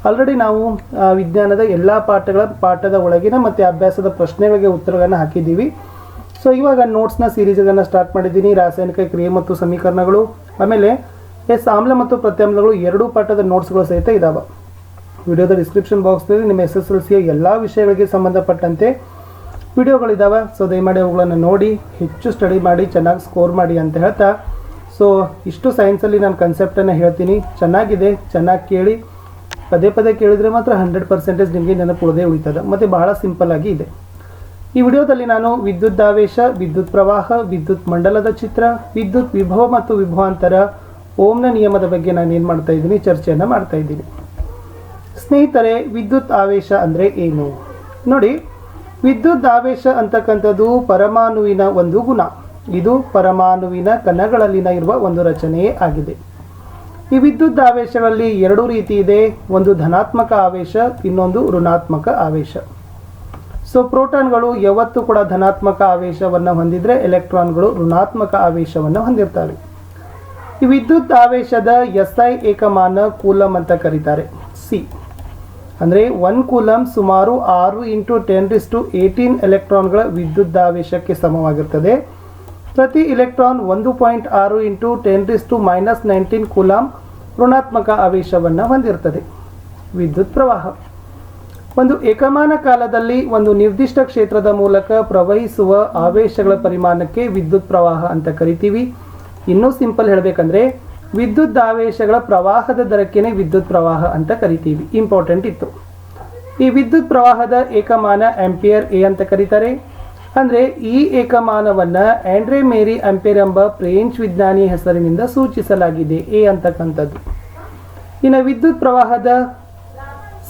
Already ನಾವು ವಿಜ್ಞಾನದ ಎಲ್ಲ ಪಾಠದ ಒಳಗಿನ ಮತ್ತು ಅಭ್ಯಾಸದ ಪ್ರಶ್ನೆಗಳಿಗೆ ಉತ್ತರಗಳನ್ನು ಹಾಕಿದ್ದೀವಿ. ಸೊ ಇವಾಗ ನೋಟ್ಸ್ನ ಸೀರೀಸ್ಗಳನ್ನು ಸ್ಟಾರ್ಟ್ ಮಾಡಿದ್ದೀನಿ. ರಾಸಾಯನಿಕ ಕ್ರಿಯೆ ಮತ್ತು ಸಮೀಕರಣಗಳು, ಆಮೇಲೆ ಆಮ್ಲ ಮತ್ತು ಪ್ರತ್ಯಾಮ್ಲಗಳು 2 ಪಾಠದ ನೋಟ್ಸ್ಗಳು ಸಹಿತ ಇದ್ದಾವೆ. ವಿಡಿಯೋದ ಡಿಸ್ಕ್ರಿಪ್ಷನ್ ಬಾಕ್ಸ್ನಲ್ಲಿ ನಿಮ್ಮ SSLCಯ ಎಲ್ಲ ವಿಷಯಗಳಿಗೆ ಸಂಬಂಧಪಟ್ಟಂತೆ ವಿಡಿಯೋಗಳಿದ್ದಾವೆ. ಸೊ ದಯಮಾಡಿ ಅವುಗಳನ್ನು ನೋಡಿ ಹೆಚ್ಚು ಸ್ಟಡಿ ಮಾಡಿ ಚೆನ್ನಾಗಿ ಸ್ಕೋರ್ ಮಾಡಿ ಅಂತ ಹೇಳ್ತಾ, ಸೊ ಇಷ್ಟು ಸೈನ್ಸಲ್ಲಿ ನಾನು ಕನ್ಸೆಪ್ಟನ್ನು ಹೇಳ್ತೀನಿ. ಚೆನ್ನಾಗಿದೆ, ಚೆನ್ನಾಗಿ ಕೇಳಿ. ಪದೇ ಪದೇ ಕೇಳಿದರೆ ಮಾತ್ರ 100% ನಿಮಗೆ ನೆನಪುಳದೇ ಉಳಿತದೆ ಮತ್ತು ಬಹಳ ಸಿಂಪಲ್ ಆಗಿ ಇದೆ. ಈ ವಿಡಿಯೋದಲ್ಲಿ ನಾನು ವಿದ್ಯುದಾವೇಶ, ವಿದ್ಯುತ್ ಪ್ರವಾಹ, ವಿದ್ಯುತ್ ಮಂಡಲದ ಚಿತ್ರ, ವಿದ್ಯುತ್ ವಿಭವ ಮತ್ತು ವಿಭವಾಂತರ, ಓಮ್ನ ನಿಯಮದ ಬಗ್ಗೆ ನಾನು ಏನು ಮಾಡ್ತಾ ಇದ್ದೀನಿ, ಚರ್ಚೆಯನ್ನು ಮಾಡ್ತಾ ಇದ್ದೀನಿ. ಸ್ನೇಹಿತರೆ, ವಿದ್ಯುತ್ ಆವೇಶ ಅಂದರೆ ಏನು ನೋಡಿ. ವಿದ್ಯುತ್ ಆವೇಶ ಅಂತಕ್ಕಂಥದ್ದು ಪರಮಾಣುವಿನ ಒಂದು ಗುಣ. ಇದು ಪರಮಾಣುವಿನ ಕಣಗಳಲ್ಲಿನ ಇರುವ ಒಂದು ರಚನೆಯೇ ಆಗಿದೆ. ಈ ವಿದ್ಯುತ್ ಆವೇಶಗಳಲ್ಲಿ 2 ರೀತಿ ಇದೆ. ಒಂದು ಧನಾತ್ಮಕ ಆವೇಶ, ಇನ್ನೊಂದು ಋಣಾತ್ಮಕ ಆವೇಶ. ಸೊ ಪ್ರೋಟಾನ್ಗಳು ಯಾವತ್ತೂ ಕೂಡ ಧನಾತ್ಮಕ ಆವೇಶವನ್ನು ಹೊಂದಿದ್ರೆ, ಎಲೆಕ್ಟ್ರಾನ್ಗಳು ಋಣಾತ್ಮಕ ಆವೇಶವನ್ನು ಹೊಂದಿರ್ತವೆ. ಈ ವಿದ್ಯುತ್ ಆವೇಶದ SI ಏಕಮಾನ ಕೂಲಂ ಅಂತ ಕರೀತಾರೆ. ಸಿ ಅಂದರೆ 1 ಕೂಲಂ ಸುಮಾರು 6 × 10⁻18 ಎಲೆಕ್ಟ್ರಾನ್ಗಳ ವಿದ್ಯುದಾವೇಶಕ್ಕೆ ಸಮವಾಗಿರ್ತದೆ. ಪ್ರತಿ ಇಲೆಕ್ಟ್ರಾನ್ 1.6 × 10⁻−19 ಕೂಲಂ ಋಣಾತ್ಮಕ ಆವೇಶವನ್ನು ಹೊಂದಿರ್ತದೆ. ವಿದ್ಯುತ್ ಪ್ರವಾಹ ಒಂದು ಏಕಮಾನ ಕಾಲದಲ್ಲಿ ಒಂದು ನಿರ್ದಿಷ್ಟ ಕ್ಷೇತ್ರದ ಮೂಲಕ ಪ್ರವಹಿಸುವ ಆವೇಶಗಳ ಪರಿಮಾಣಕ್ಕೆ ವಿದ್ಯುತ್ ಪ್ರವಾಹ ಅಂತ ಕರಿತೀವಿ. ಇನ್ನೂ ಸಿಂಪಲ್ ಹೇಳಬೇಕಂದ್ರೆ ವಿದ್ಯುತ್ ಆವೇಶಗಳ ಪ್ರವಾಹದ ದರಕ್ಕೇನೆ ವಿದ್ಯುತ್ ಪ್ರವಾಹ ಅಂತ ಕರಿತೀವಿ. ಇಂಪಾರ್ಟೆಂಟ್ ಇತ್ತು. ಈ ವಿದ್ಯುತ್ ಪ್ರವಾಹದ ಏಕಮಾನ ಆಂಪಿಯರ್ ಎ ಅಂತ ಕರೀತಾರೆ. ಅಂದರೆ ಈ ಏಕಮಾನವನ್ನು ಆಂಡ್ರೆ ಮೇರಿ ಆಂಪಿಯರ್ ಎಂಬ ಫ್ರೆಂಚ್ ವಿಜ್ಞಾನಿ ಹೆಸರಿನಿಂದ ಸೂಚಿಸಲಾಗಿದೆ, ಎ ಅಂತಕ್ಕಂಥದ್ದು. ಇನ್ನು ವಿದ್ಯುತ್ ಪ್ರವಾಹದ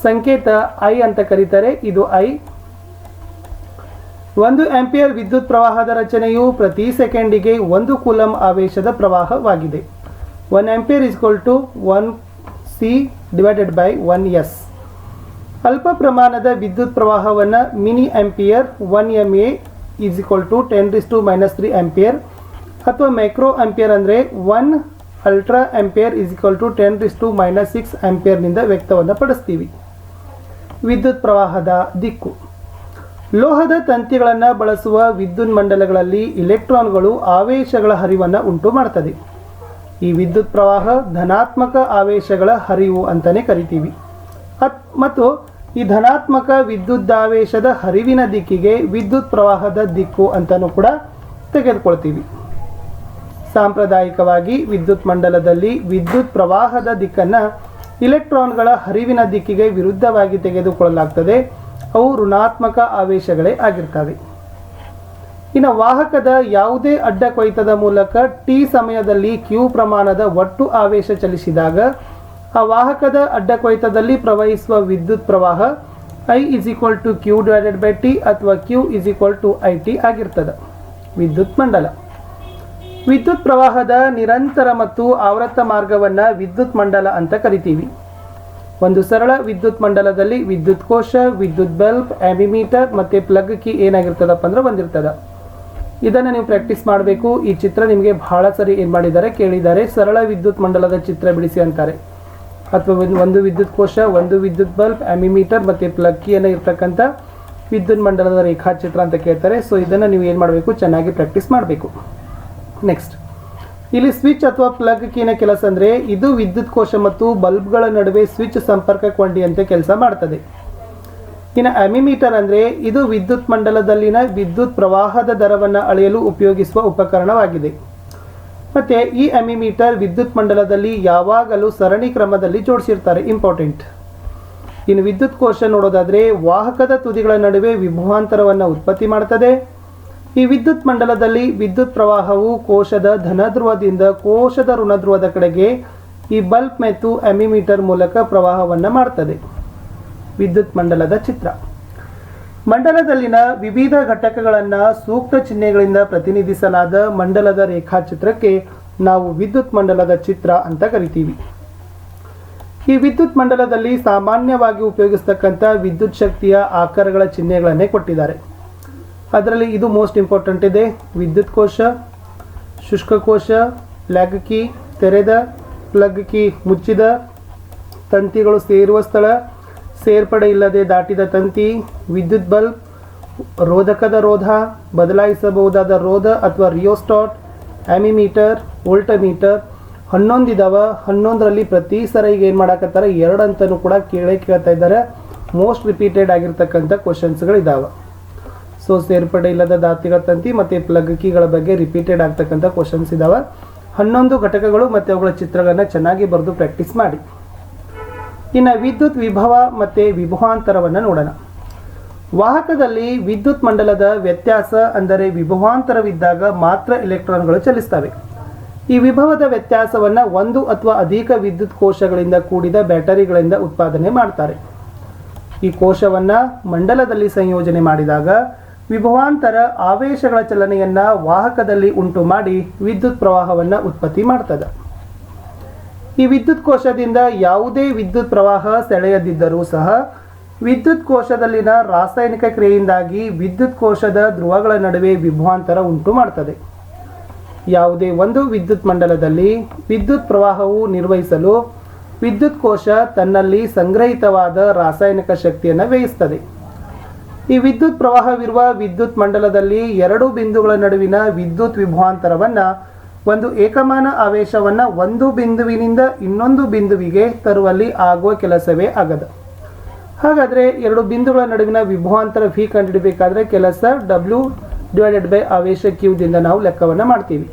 ಸಂಕೇತ ಐ ಅಂತ ಕರೀತಾರೆ. ಇದು ಐ. 1 ಆಂಪಿಯರ್ ವಿದ್ಯುತ್ ಪ್ರವಾಹದ ರಚನೆಯು ಪ್ರತಿ ಸೆಕೆಂಡಿಗೆ 1 ಕೂಲಂ ಆವೇಶದ ಪ್ರವಾಹವಾಗಿದೆ. 1 ಆಂಪಿಯರ್ = 1C/1S. ಅಲ್ಪ ಪ್ರಮಾಣದ ವಿದ್ಯುತ್ ಪ್ರವಾಹವನ್ನು ಮಿನಿ ಆಂಪಿಯರ್ 1 mA = 10⁻³ ಆಂಪಿಯರ್ ಅಥವಾ ಮೈಕ್ರೋ ಆಂಪಿಯರ್ ಅಂದರೆ 1 ಅಲ್ಟ್ರಾ ಆಂಪಿಯರ್ = 10⁻⁻6 ಆಂಪಿಯರ್ನಿಂದ ವ್ಯಕ್ತವನ್ನು ಪಡಿಸ್ತೀವಿ. ವಿದ್ಯುತ್ ಪ್ರವಾಹದ ದಿಕ್ಕು. ಲೋಹದ ತಂತಿಗಳನ್ನು ಬಳಸುವ ವಿದ್ಯುತ್ ಮಂಡಲಗಳಲ್ಲಿ ಇಲೆಕ್ಟ್ರಾನ್ಗಳು ಆವೇಶಗಳ ಹರಿವನ್ನು ಉಂಟು ಮಾಡ್ತದೆ. ಈ ವಿದ್ಯುತ್ ಪ್ರವಾಹ ಧನಾತ್ಮಕ ಆವೇಶಗಳ ಹರಿವು ಅಂತಲೇ ಕರಿತೀವಿ. ಮತ್ತು ಈ ಧನಾತ್ಮಕ ವಿದ್ಯುದಾವೇಶದ ಹರಿವಿನ ದಿಕ್ಕಿಗೆ ವಿದ್ಯುತ್ ಪ್ರವಾಹದ ದಿಕ್ಕು ಅಂತಲೂ ಕೂಡ ತೆಗೆದುಕೊಳ್ತೀವಿ. ಸಾಂಪ್ರದಾಯಿಕವಾಗಿ ವಿದ್ಯುತ್ ಮಂಡಲದಲ್ಲಿ ವಿದ್ಯುತ್ ಪ್ರವಾಹದ ದಿಕ್ಕನ್ನು ಇಲೆಕ್ಟ್ರಾನ್ಗಳ ಹರಿವಿನ ದಿಕ್ಕಿಗೆ ವಿರುದ್ಧವಾಗಿ ತೆಗೆದುಕೊಳ್ಳಲಾಗ್ತದೆ. ಅವು ಋಣಾತ್ಮಕ ಆವೇಶಗಳೇ ಆಗಿರ್ತವೆ. ಇನ್ನು ವಾಹಕದ ಯಾವುದೇ ಅಡ್ಡ ಕೊಯ್ತದ ಮೂಲಕ T ಸಮಯದಲ್ಲಿ Q ಪ್ರಮಾಣದ ಒಟ್ಟು ಆವೇಶ ಚಲಿಸಿದಾಗ ಆ ವಾಹಕದ ಅಡ್ಡ ಕೊಯ್ತದಲ್ಲಿ ಪ್ರವಹಿಸುವ ವಿದ್ಯುತ್ ಪ್ರವಾಹ I = Q/T ಅಥವಾ Q = IT ಆಗಿರ್ತದೆ. ವಿದ್ಯುತ್ ಮಂಡಲ. ವಿದ್ಯುತ್ ಪ್ರವಾಹದ ನಿರಂತರ ಮತ್ತು ಆವೃತ್ತ ಮಾರ್ಗವನ್ನು ವಿದ್ಯುತ್ ಮಂಡಲ ಅಂತ ಕರಿತೀವಿ. ಒಂದು ಸರಳ ವಿದ್ಯುತ್ ಮಂಡಲದಲ್ಲಿ ವಿದ್ಯುತ್ ಕೋಶ, ವಿದ್ಯುತ್ ಬಲ್ಬ್, ಆ್ಯಮಿಮೀಟರ್ ಮತ್ತು ಪ್ಲಗ್ ಕೀ ಏನಾಗಿರ್ತದಪ್ಪ ಅಂದ್ರೆ ಹೊಂದಿರ್ತದೆ. ಇದನ್ನು ನೀವು ಪ್ರಾಕ್ಟೀಸ್ ಮಾಡಬೇಕು. ಈ ಚಿತ್ರ ನಿಮಗೆ ಬಹಳ ಸರಿ ಏನು ಮಾಡಿದ್ದಾರೆ, ಕೇಳಿದ್ದಾರೆ. ಸರಳ ವಿದ್ಯುತ್ ಮಂಡಲದ ಚಿತ್ರ ಬಿಡಿಸಿ ಅಂತಾರೆ. ಅಥವಾ ಒಂದು ವಿದ್ಯುತ್ ಕೋಶ, ಒಂದು ವಿದ್ಯುತ್ ಬಲ್ಬ್, ಆ್ಯಮಿಮೀಟರ್ ಮತ್ತು ಪ್ಲಗ್ ಕೀಯನ್ನು ಇರ್ತಕ್ಕಂಥ ವಿದ್ಯುತ್ ಮಂಡಲದ ರೇಖಾಚಿತ್ರ ಅಂತ ಕೇಳ್ತಾರೆ. ಸೊ ಇದನ್ನು ನೀವು ಏನು ಮಾಡಬೇಕು, ಚೆನ್ನಾಗಿ ಪ್ರಾಕ್ಟೀಸ್ ಮಾಡಬೇಕು. ನೆಕ್ಸ್ಟ್, ಇಲ್ಲಿ ಸ್ವಿಚ್ ಅಥವಾ ಪ್ಲಗ್ ಕೀನ ಕೆಲಸ ಅಂದರೆ ಇದು ವಿದ್ಯುತ್ ಕೋಶ ಮತ್ತು ಬಲ್ಬ್ಗಳ ನಡುವೆ ಸ್ವಿಚ್ ಸಂಪರ್ಕ ಕೊಂಡಿಯಂತೆ ಕೆಲಸ ಮಾಡ್ತದೆ. ಇನ್ನು ಆ್ಯಮಿಮೀಟರ್ ಅಂದರೆ ಇದು ವಿದ್ಯುತ್ ಮಂಡಲದಲ್ಲಿನ ವಿದ್ಯುತ್ ಪ್ರವಾಹದ ದರವನ್ನು ಅಳೆಯಲು ಉಪಯೋಗಿಸುವ ಉಪಕರಣವಾಗಿದೆ. ಮತ್ತು ಈ ಆ್ಯಮಿಮೀಟರ್ ವಿದ್ಯುತ್ ಮಂಡಲದಲ್ಲಿ ಯಾವಾಗಲೂ ಸರಣಿ ಕ್ರಮದಲ್ಲಿ ಜೋಡಿಸಿರ್ತಾರೆ. ಇಂಪಾರ್ಟೆಂಟ್. ಇನ್ನು ವಿದ್ಯುತ್ ಕೋಶ ನೋಡೋದಾದರೆ ವಾಹಕದ ತುದಿಗಳ ನಡುವೆ ವಿಭವಾಂತರವನ್ನು ಉತ್ಪತ್ತಿ ಮಾಡ್ತದೆ. ಈ ವಿದ್ಯುತ್ ಮಂಡಲದಲ್ಲಿ ವಿದ್ಯುತ್ ಪ್ರವಾಹವು ಕೋಶದ ಧನಧ್ರುವದಿಂದ ಕೋಶದ ಋಣಧ್ರುವದ ಕಡೆಗೆ ಈ ಬಲ್ಬ್ ಮತ್ತು ಆ್ಯಮಿಮೀಟರ್ ಮೂಲಕ ಪ್ರವಾಹವನ್ನು ಮಾಡ್ತದೆ. ವಿದ್ಯುತ್ ಮಂಡಲದ ಚಿತ್ರ. ಮಂಡಲದಲ್ಲಿನ ವಿವಿಧ ಘಟಕಗಳನ್ನು ಸೂಕ್ತ ಚಿಹ್ನೆಗಳಿಂದ ಪ್ರತಿನಿಧಿಸಲಾದ ಮಂಡಲದ ರೇಖಾಚಿತ್ರಕ್ಕೆ ನಾವು ವಿದ್ಯುತ್ ಮಂಡಲದ ಚಿತ್ರ ಅಂತ ಕರಿತೀವಿ. ಈ ವಿದ್ಯುತ್ ಮಂಡಲದಲ್ಲಿ ಸಾಮಾನ್ಯವಾಗಿ ಉಪಯೋಗಿಸ್ತಕ್ಕಂಥ ವಿದ್ಯುತ್ ಶಕ್ತಿಯ ಆಕಾರಗಳ ಚಿಹ್ನೆಗಳನ್ನೇ ಕೊಟ್ಟಿದ್ದಾರೆ. ಅದರಲ್ಲಿ ಇದು ಮೋಸ್ಟ್ ಇಂಪಾರ್ಟೆಂಟ್ ಇದೆ. ವಿದ್ಯುತ್ ಕೋಶ, ಶುಷ್ಕ ಕೋಶ, ಪ್ಲಗ್ ಕೀ ತೆರೆದ, ಪ್ಲಗ್ ಕೀ ಮುಚ್ಚಿದ, ತಂತಿಗಳು ಸೇರುವ ಸ್ಥಳ, ಸೇರ್ಪಡೆ ಇಲ್ಲದೆ ದಾಟಿದ ತಂತಿ, ವಿದ್ಯುತ್ ಬಲ್ಬ್, ರೋಧಕದ ರೋಧ, ಬದಲಾಯಿಸಬಹುದಾದ ರೋಧ ಅಥವಾ ರಿಯೋಸ್ಟಾಟ್, ಆ್ಯಮಿಮೀಟರ್, ವೋಲ್ಟಮೀಟರ್. 11 ಇದಾವೆ. 11ರಲ್ಲಿ ಪ್ರತಿ ಸರಿಗೆ ಏನು ಮಾಡಾಕತ್ತಾರೆ, 2 ಅಂತಲೂ ಕೂಡ ಕೇಳ್ತಾ ಇದ್ದಾರೆ. ಮೋಸ್ಟ್ ರಿಪೀಟೆಡ್ ಆಗಿರ್ತಕ್ಕಂಥ ಕ್ವಶನ್ಸ್ಗಳಿದ್ದಾವೆ. ಸೊ ಸೇರ್ಪಡೆ ಇಲ್ಲದ ದಾತಿಗಳ ತಂತಿ ಮತ್ತು ಪ್ಲಗ್ ಕೀಗಳ ಬಗ್ಗೆ ರಿಪೀಟೆಡ್ ಆಗ್ತಕ್ಕಂಥ ಕ್ವಶನ್ಸ್ ಇದ್ದಾವೆ. 11 ಘಟಕಗಳು ಮತ್ತು ಅವುಗಳ ಚಿತ್ರಗಳನ್ನು ಚೆನ್ನಾಗಿ ಬರೆದು ಪ್ರಾಕ್ಟೀಸ್ ಮಾಡಿ. ಇನ್ನು ವಿದ್ಯುತ್ ವಿಭವ ಮತ್ತು ವಿಭವಾಂತರವನ್ನು ನೋಡೋಣ. ವಾಹಕದಲ್ಲಿ ವಿದ್ಯುತ್ ಮಂಡಲದ ವ್ಯತ್ಯಾಸ ಅಂದರೆ ವಿಭವಾಂತರವಿದ್ದಾಗ ಮಾತ್ರ ಎಲೆಕ್ಟ್ರಾನ್ಗಳು ಚಲಿಸ್ತವೆ. ಈ ವಿಭವದ ವ್ಯತ್ಯಾಸವನ್ನು ಒಂದು ಅಥವಾ ಅಧಿಕ ವಿದ್ಯುತ್ ಕೋಶಗಳಿಂದ ಕೂಡಿದ ಬ್ಯಾಟರಿಗಳಿಂದ ಉತ್ಪಾದನೆ ಮಾಡ್ತಾರೆ. ಈ ಕೋಶವನ್ನು ಮಂಡಲದಲ್ಲಿ ಸಂಯೋಜನೆ ಮಾಡಿದಾಗ ವಿಭವಾಂತರ ಆವೇಶಗಳ ಚಲನೆಯನ್ನು ವಾಹಕದಲ್ಲಿ ಉಂಟು ಮಾಡಿ ವಿದ್ಯುತ್ ಪ್ರವಾಹವನ್ನು ಉತ್ಪತ್ತಿ ಮಾಡ್ತದೆ. ಈ ವಿದ್ಯುತ್ ಕೋಶದಿಂದ ಯಾವುದೇ ವಿದ್ಯುತ್ ಪ್ರವಾಹ ಸೆಳೆಯದಿದ್ದರೂ ಸಹ ವಿದ್ಯುತ್ ಕೋಶದಲ್ಲಿನ ರಾಸಾಯನಿಕ ಕ್ರಿಯೆಯಿಂದಾಗಿ ವಿದ್ಯುತ್ ಕೋಶದ ಧ್ರುವಗಳ ನಡುವೆ ವಿಭವಾಂತರ ಉಂಟು ಮಾಡ್ತದೆ. ಯಾವುದೇ ಒಂದು ವಿದ್ಯುತ್ ಮಂಡಲದಲ್ಲಿ ವಿದ್ಯುತ್ ಪ್ರವಾಹವು ನಿರ್ವಹಿಸಲು ವಿದ್ಯುತ್ ಕೋಶ ತನ್ನಲ್ಲಿ ಸಂಗ್ರಹಿತವಾದ ರಾಸಾಯನಿಕ ಶಕ್ತಿಯನ್ನು ವ್ಯಯಿಸ್ತದೆ. ಈ ವಿದ್ಯುತ್ ಪ್ರವಾಹವಿರುವ ವಿದ್ಯುತ್ ಮಂಡಲದಲ್ಲಿ 2 ಬಿಂದುಗಳ ನಡುವಿನ ವಿದ್ಯುತ್ ವಿಭವಾಂತರವನ್ನು ಒಂದು ಏಕಮಾನ ಆವೇಶವನ್ನು ಒಂದು ಬಿಂದುವಿನಿಂದ ಇನ್ನೊಂದು ಬಿಂದುವಿಗೆ ತರುವಲ್ಲಿ ಆಗುವ ಕೆಲಸವೇ ಆಗದು. ಹಾಗಾದರೆ 2 ಬಿಂದುಗಳ ನಡುವಿನ ವಿಭವಾಂತರ ವಿ ಕಂಡುಹಿಡಬೇಕಾದ್ರೆ ಕೆಲಸ W// ಆವೇಶ ಕ್ಯೂದಿಂದ ನಾವು ಲೆಕ್ಕವನ್ನು ಮಾಡ್ತೀವಿ.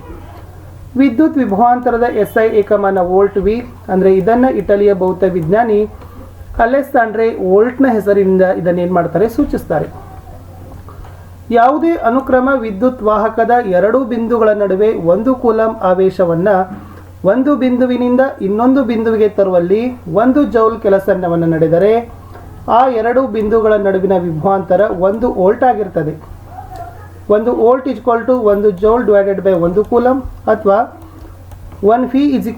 ವಿದ್ಯುತ್ ವಿಭವಾಂತರದ SI ಏಕಮಾನ ವೋಲ್ಟ್ ವಿ, ಅಂದರೆ ಇದನ್ನು ಇಟಲಿಯ ಭೌತ ವಿಜ್ಞಾನಿ ಅಲೆಸ್ಸಾಂಡ್ರೆ ವೋಲ್ಟ್ನ ಹೆಸರಿನಿಂದ ಇದನ್ನೇನು ಮಾಡ್ತಾರೆ, ಸೂಚಿಸ್ತಾರೆ. ಯಾವುದೇ ಅನುಕ್ರಮ ವಿದ್ಯುತ್ ವಾಹಕದ 2 ಬಿಂದುಗಳ ನಡುವೆ 1 ಕೂಲಂಬ್ ಆವೇಶವನ್ನು ಒಂದು ಬಿಂದುವಿನಿಂದ ಇನ್ನೊಂದು ಬಿಂದುವಿಗೆ ತರುವಲ್ಲಿ 1 ಜೌಲ್ ಕೆಲಸವನ್ನು ನಡೆದರೆ ಆ 2 ಬಿಂದುಗಳ ನಡುವಿನ ವಿಭವಾಂತರ 1 ವೋಲ್ಟ್ ಆಗಿರ್ತದೆ. 1 ವೋಲ್ಟ್ = 1 ಜೌಲ್ / 1 ಕೂಲಂಬ್ ಅಥವಾ 1 ಫಿ =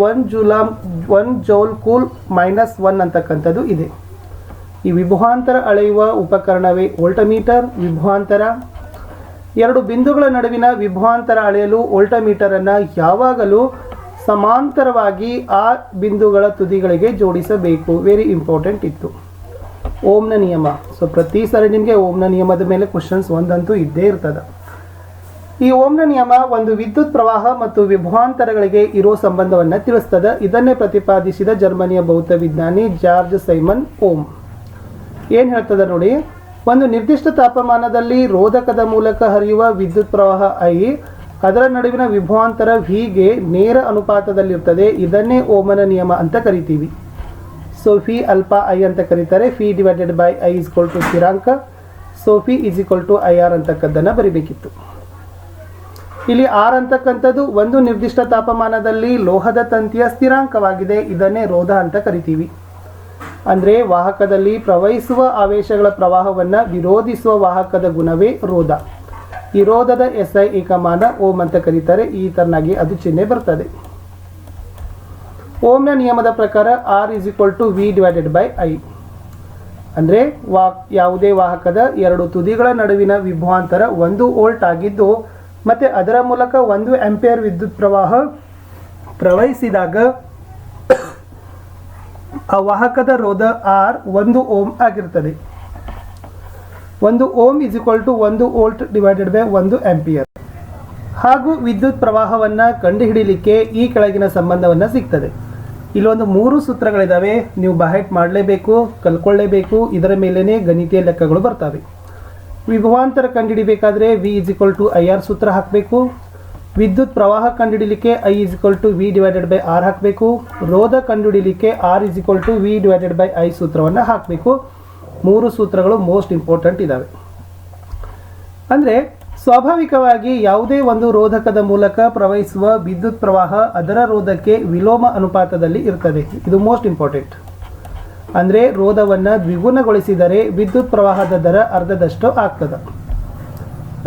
1 ಜೌಲ್ ಕೂಲ್ -1 ಅಂತಕ್ಕಂಥದ್ದು ಇದೆ. ಈ ವಿಭವಾಂತರ ಅಳೆಯುವ ಉಪಕರಣವೇ ವೋಲ್ಟಮೀಟರ್. ವಿಭವಾಂತರ 2 ಬಿಂದುಗಳ ನಡುವಿನ ವಿಭವಾಂತರ ಅಳೆಯಲು ವೋಲ್ಟಮೀಟರನ್ನು ಯಾವಾಗಲೂ ಸಮಾಂತರವಾಗಿ ಆ ಬಿಂದುಗಳ ತುದಿಗಳಿಗೆ ಜೋಡಿಸಬೇಕು. ವೆರಿ ಇಂಪಾರ್ಟೆಂಟ್ ಇತ್ತು. ಓಮ್ನ ನಿಯಮ. ಸೊ ಪ್ರತಿ ಸಾರಿ ನಿಮಗೆ ಓಮ್ನ ನಿಯಮದ ಮೇಲೆ ಕ್ವಶನ್ಸ್ ಒಂದಂತೂ ಇದ್ದೇ ಇರ್ತದೆ. ಈ ಓಮ್ನ ನಿಯಮ ಒಂದು ವಿದ್ಯುತ್ ಪ್ರವಾಹ ಮತ್ತು ವಿಭವಾಂತರಗಳಿಗೆ ಇರೋ ಸಂಬಂಧವನ್ನು ತಿಳಿಸ್ತದೆ. ಇದನ್ನೇ ಪ್ರತಿಪಾದಿಸಿದ ಜರ್ಮನಿಯ ಭೌತ ವಿಜ್ಞಾನಿ ಜಾರ್ಜ್ ಸೈಮನ್ ಓಮ್. ಏನು ಹೇಳ್ತದೆ ನೋಡಿ, ಒಂದು ನಿರ್ದಿಷ್ಟ ತಾಪಮಾನದಲ್ಲಿ ರೋಧಕದ ಮೂಲಕ ಹರಿಯುವ ವಿದ್ಯುತ್ ಪ್ರವಾಹ ಐ ಅದರ ನಡುವಿನ ವಿಭವಾಂತರ ವಿಗೆ ನೇರ ಅನುಪಾತದಲ್ಲಿರ್ತದೆ. ಇದನ್ನೇ ಓಮನ ನಿಯಮ ಅಂತ ಕರಿತೀವಿ. ಸೊ ಫಿ ಅಲ್ಫಾ ಐ ಅಂತ ಕರೀತಾರೆ. ಫಿ / ಐ = ಸ್ಥಿರಾಂಕ. ಸೊ ಫಿ = IR ಅಂತಕ್ಕದ್ದನ್ನು ಬರಿಬೇಕಿತ್ತು. ಇಲ್ಲಿ ಆರ್ ಅಂತಕ್ಕಂಥದ್ದು ಒಂದು ನಿರ್ದಿಷ್ಟ ತಾಪಮಾನದಲ್ಲಿ ಲೋಹದ ತಂತಿಯ ಸ್ಥಿರಾಂಕವಾಗಿದೆ. ಇದನ್ನೇ ರೋಧ ಅಂತ ಕರಿತೀವಿ. ಅಂದರೆ ವಾಹಕದಲ್ಲಿ ಪ್ರವಹಿಸುವ ಆವೇಶಗಳ ಪ್ರವಾಹವನ್ನು ವಿರೋಧಿಸುವ ವಾಹಕದ ಗುಣವೇ ರೋಧ. ಈ ರೋಧದ SI ಏಕಮಾನ ಓಮ್ ಅಂತ ಕರೀತಾರೆ. ಈ ತರನಾಗಿ ಅದು ಚಿಹ್ನೆ ಬರ್ತದೆ. ಓಮ್ನ ನಿಯಮದ ಪ್ರಕಾರ R = V/I. ಅಂದರೆ ಯಾವುದೇ ವಾಹಕದ 2 ತುದಿಗಳ ನಡುವಿನ ವಿಭವಾಂತರ 1 ವೋಲ್ಟ್ ಆಗಿದ್ದು ಮತ್ತು ಅದರ ಮೂಲಕ 1 ಆಂಪಿಯರ್ ವಿದ್ಯುತ್ ಪ್ರವಾಹ ಪ್ರವಹಿಸಿದಾಗ ಆ ವಾಹಕದ ರೋಧ R 1 ಓಮ್ ಆಗಿರ್ತದೆ. 1 ಓಮ್ = 1 ವೋಲ್ಟ್ / 1 ಆಂಪಿಯರ್. ಹಾಗೂ ವಿದ್ಯುತ್ ಪ್ರವಾಹವನ್ನು ಕಂಡುಹಿಡಿಯಲಿಕ್ಕೆ ಈ ಕೆಳಗಿನ ಸಂಬಂಧವನ್ನು ಸಿಗ್ತದೆ. ಇಲ್ಲೊಂದು 3 ಸೂತ್ರಗಳಿದ್ದಾವೆ. ನೀವು ಬಹೈಟ್ ಮಾಡಲೇಬೇಕು, ಕಲ್ಕೊಳ್ಳೇಬೇಕು. ಇದರ ಮೇಲೇ ಗಣಿತೀಯ ಲೆಕ್ಕಗಳು ಬರ್ತವೆ. ವಿಭವಾಂತರ ಕಂಡುಹಿಡಿಬೇಕಾದ್ರೆ V = IR ಸೂತ್ರ ಹಾಕಬೇಕು. ವಿದ್ಯುತ್ ಪ್ರವಾಹ ಕಂಡುಹಿಡಿಯಲಿಕ್ಕೆ I = V/R ಹಾಕಬೇಕು. ರೋಧ ಕಂಡುಹಿಡಿಯಲಿಕ್ಕೆ R = V/I ಸೂತ್ರವನ್ನು ಹಾಕಬೇಕು. 3 ಸೂತ್ರಗಳು ಮೋಸ್ಟ್ ಇಂಪಾರ್ಟೆಂಟ್ ಇದ್ದಾವೆ. ಅಂದರೆ ಸ್ವಾಭಾವಿಕವಾಗಿ ಯಾವುದೇ ಒಂದು ರೋಧಕದ ಮೂಲಕ ಪ್ರವಹಿಸುವ ವಿದ್ಯುತ್ ಪ್ರವಾಹ ಅದರ ರೋಧಕ್ಕೆ ವಿಲೋಮ ಅನುಪಾತದಲ್ಲಿ ಇರ್ತದೆ. ಇದು ಮೋಸ್ಟ್ ಇಂಪಾರ್ಟೆಂಟ್. ಅಂದರೆ ರೋಧವನ್ನು ದ್ವಿಗುಣಗೊಳಿಸಿದರೆ ವಿದ್ಯುತ್ ಪ್ರವಾಹದ ದರ ಅರ್ಧದಷ್ಟು ಆಗ್ತದೆ.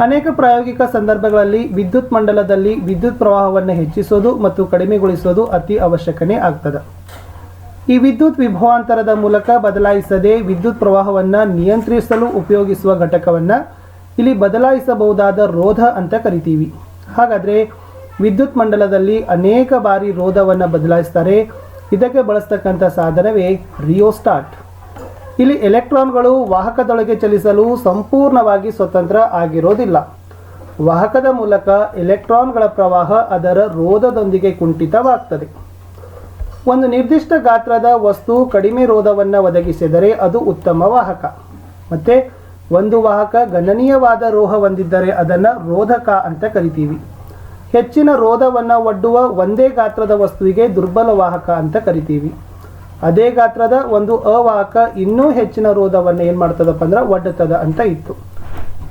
ಅನೇಕ ಪ್ರಾಯೋಗಿಕ ಸಂದರ್ಭಗಳಲ್ಲಿ ವಿದ್ಯುತ್ ಮಂಡಲದಲ್ಲಿ ವಿದ್ಯುತ್ ಪ್ರವಾಹವನ್ನು ಹೆಚ್ಚಿಸೋದು ಮತ್ತು ಕಡಿಮೆಗೊಳಿಸೋದು ಅತಿ ಅವಶ್ಯಕನೇ ಆಗ್ತದೆ. ಈ ವಿದ್ಯುತ್ ವಿಭವಾಂತರದ ಮೂಲಕ ಬದಲಾಯಿಸದೆ ವಿದ್ಯುತ್ ಪ್ರವಾಹವನ್ನು ನಿಯಂತ್ರಿಸಲು ಉಪಯೋಗಿಸುವ ಘಟಕವನ್ನು ಇಲ್ಲಿ ಬದಲಾಯಿಸಬಹುದಾದ ರೋಧ ಅಂತ ಕರಿತೀವಿ. ಹಾಗಾದರೆ ವಿದ್ಯುತ್ ಮಂಡಲದಲ್ಲಿ ಅನೇಕ ಬಾರಿ ರೋಧವನ್ನು ಬದಲಾಯಿಸ್ತಾರೆ. ಇದಕ್ಕೆ ಬಳಸ್ತಕ್ಕಂಥ ಸಾಧನವೇ ರಿಯೋಸ್ಟಾಟ್. ಇಲ್ಲಿ ಎಲೆಕ್ಟ್ರಾನ್ಗಳು ವಾಹಕದೊಳಗೆ ಚಲಿಸಲು ಸಂಪೂರ್ಣವಾಗಿ ಸ್ವತಂತ್ರ ಆಗಿರೋದಿಲ್ಲ. ವಾಹಕದ ಮೂಲಕ ಎಲೆಕ್ಟ್ರಾನ್ಗಳ ಪ್ರವಾಹ ಅದರ ರೋಧದೊಂದಿಗೆ ಕುಂಠಿತವಾಗ್ತದೆ. ಒಂದು ನಿರ್ದಿಷ್ಟ ಗಾತ್ರದ ವಸ್ತು ಕಡಿಮೆ ರೋಧವನ್ನು ಒದಗಿಸಿದರೆ ಅದು ಉತ್ತಮ ವಾಹಕ. ಮತ್ತು ಒಂದು ವಾಹಕ ಗಣನೀಯವಾದ ರೋಹ ಹೊಂದಿದ್ದರೆ ಅದನ್ನು ರೋಧಕ ಅಂತ ಕರಿತೀವಿ. ಹೆಚ್ಚಿನ ರೋಧವನ್ನು ಒಡ್ಡುವ ಒಂದೇ ಗಾತ್ರದ ವಸ್ತುವಿಗೆ ದುರ್ಬಲ ವಾಹಕ ಅಂತ ಕರಿತೀವಿ. ಅದೇ ಗಾತ್ರದ ಒಂದು ಅವಾಹಕ ಇನ್ನೂ ಹೆಚ್ಚಿನ ರೋಧವನ್ನು ಏನು ಮಾಡ್ತದಪ್ಪ ಅಂದ್ರೆ ಒಡ್ಡುತ್ತದೆ ಅಂತ ಇತ್ತು.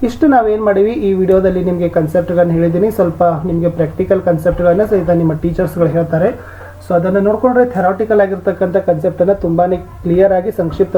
ಇಷ್ಟು ನಾವೇನು ಮಾಡೀವಿ ಈ ವಿಡಿಯೋದಲ್ಲಿ ನಿಮಗೆ ಕನ್ಸೆಪ್ಟ್ಗಳನ್ನು ಹೇಳಿದ್ದೀನಿ. ಸ್ವಲ್ಪ ನಿಮಗೆ ಪ್ರಾಕ್ಟಿಕಲ್ ಕನ್ಸೆಪ್ಟ್ಗಳನ್ನು ಸಹಿತ ನಿಮ್ಮ ಟೀಚರ್ಸ್ಗಳು ಹೇಳ್ತಾರೆ. ಸೊ ಅದನ್ನು ನೋಡಿಕೊಂಡ್ರೆ ಥೆರಾಟಿಕಲ್ ಆಗಿರ್ತಕ್ಕಂಥ ಕನ್ಸೆಪ್ಟನ್ನು ತುಂಬಾ ಕ್ಲಿಯರ್ ಆಗಿ ಸಂಕ್ಷಿಪ್ತ